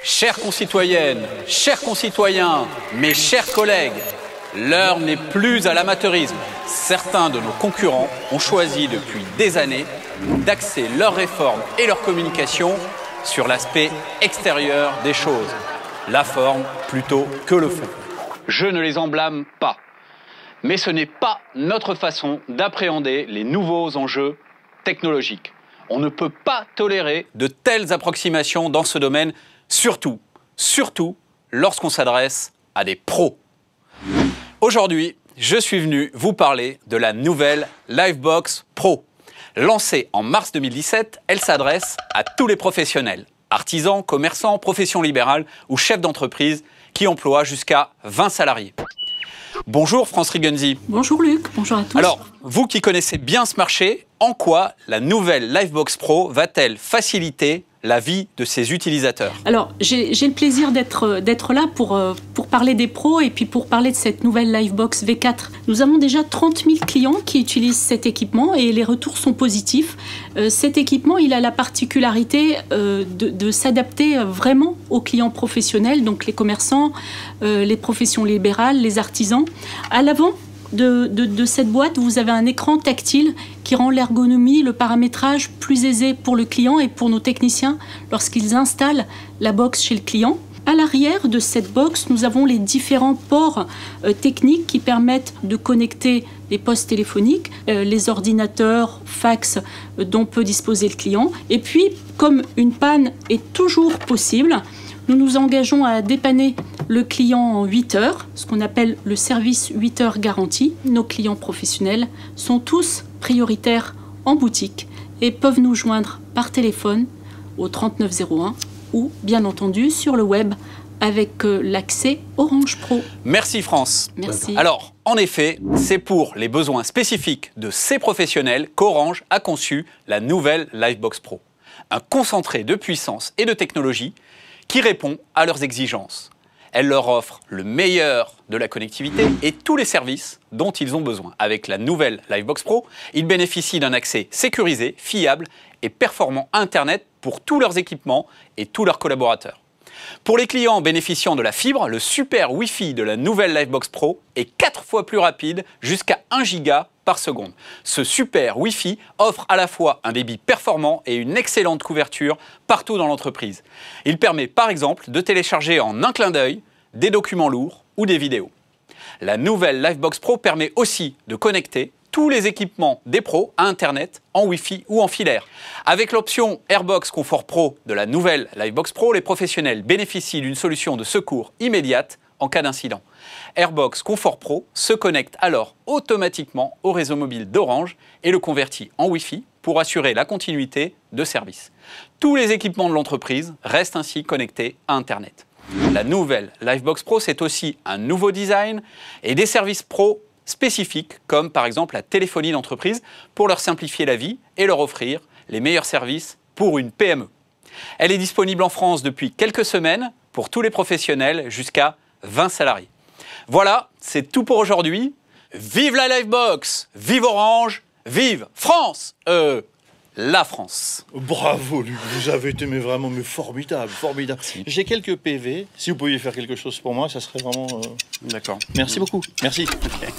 Chères concitoyennes, chers concitoyens, mes chers collègues, l'heure n'est plus à l'amateurisme. Certains de nos concurrents ont choisi depuis des années d'axer leurs réformes et leur communication sur l'aspect extérieur des choses, la forme plutôt que le fond. Je ne les en blâme pas, mais ce n'est pas notre façon d'appréhender les nouveaux enjeux technologiques. On ne peut pas tolérer de telles approximations dans ce domaine, surtout lorsqu'on s'adresse à des pros. Aujourd'hui, je suis venu vous parler de la nouvelle Livebox Pro. Lancée en mars 2017, elle s'adresse à tous les professionnels, artisans, commerçants, professions libérales ou chefs d'entreprise qui emploient jusqu'à 20 salariés. Bonjour France Rigenzi. Bonjour Luc, bonjour à tous. Alors, vous qui connaissez bien ce marché, en quoi la nouvelle Livebox Pro va-t-elle faciliter la vie de ses utilisateurs? Alors, j'ai le plaisir d'être là pour parler des pros et puis pour parler de cette nouvelle Livebox V4. Nous avons déjà 30 000 clients qui utilisent cet équipement et les retours sont positifs. Cet équipement, il a la particularité de s'adapter vraiment aux clients professionnels, donc les commerçants, les professions libérales, les artisans. À l'avant de cette boîte, vous avez un écran tactile qui rend l'ergonomie, le paramétrage plus aisé pour le client et pour nos techniciens lorsqu'ils installent la box chez le client. À l'arrière de cette box, nous avons les différents ports techniques qui permettent de connecter les postes téléphoniques, les ordinateurs, fax dont peut disposer le client. Et puis, comme une panne est toujours possible, nous nous engageons à dépanner le client en 8 heures, ce qu'on appelle le service 8 heures garanti. Nos clients professionnels sont tous prioritaires en boutique et peuvent nous joindre par téléphone au 3901 ou bien entendu sur le web avec l'accès Orange Pro. Merci France. Merci. Alors, en effet, c'est pour les besoins spécifiques de ces professionnels qu'Orange a conçu la nouvelle Livebox Pro. Un concentré de puissance et de technologie qui répond à leurs exigences. Elle leur offre le meilleur de la connectivité et tous les services dont ils ont besoin. Avec la nouvelle Livebox Pro, ils bénéficient d'un accès sécurisé, fiable et performant à Internet pour tous leurs équipements et tous leurs collaborateurs. Pour les clients bénéficiant de la fibre, le super Wi-Fi de la nouvelle Livebox Pro est 4 fois plus rapide, jusqu'à 1 giga par seconde. Ce super Wi-Fi offre à la fois un débit performant et une excellente couverture partout dans l'entreprise. Il permet par exemple de télécharger en un clin d'œil des documents lourds ou des vidéos. La nouvelle Livebox Pro permet aussi de connecter tous les équipements des pros à Internet, en Wi-Fi ou en filaire. Avec l'option Airbox Confort Pro de la nouvelle Livebox Pro, les professionnels bénéficient d'une solution de secours immédiate en cas d'incident. Airbox Confort Pro se connecte alors automatiquement au réseau mobile d'Orange et le convertit en Wi-Fi pour assurer la continuité de service. Tous les équipements de l'entreprise restent ainsi connectés à Internet. La nouvelle Livebox Pro, c'est aussi un nouveau design et des services pro spécifiques, comme par exemple la téléphonie d'entreprise, pour leur simplifier la vie et leur offrir les meilleurs services pour une PME. Elle est disponible en France depuis quelques semaines pour tous les professionnels jusqu'à 20 salariés. Voilà, c'est tout pour aujourd'hui. Vive la Livebox, vive Orange, vive France, la France. Bravo Luc, vous avez été vraiment formidable, formidable. J'ai quelques PV, si vous pouviez faire quelque chose pour moi, ça serait vraiment... D'accord. Merci beaucoup, merci. Okay.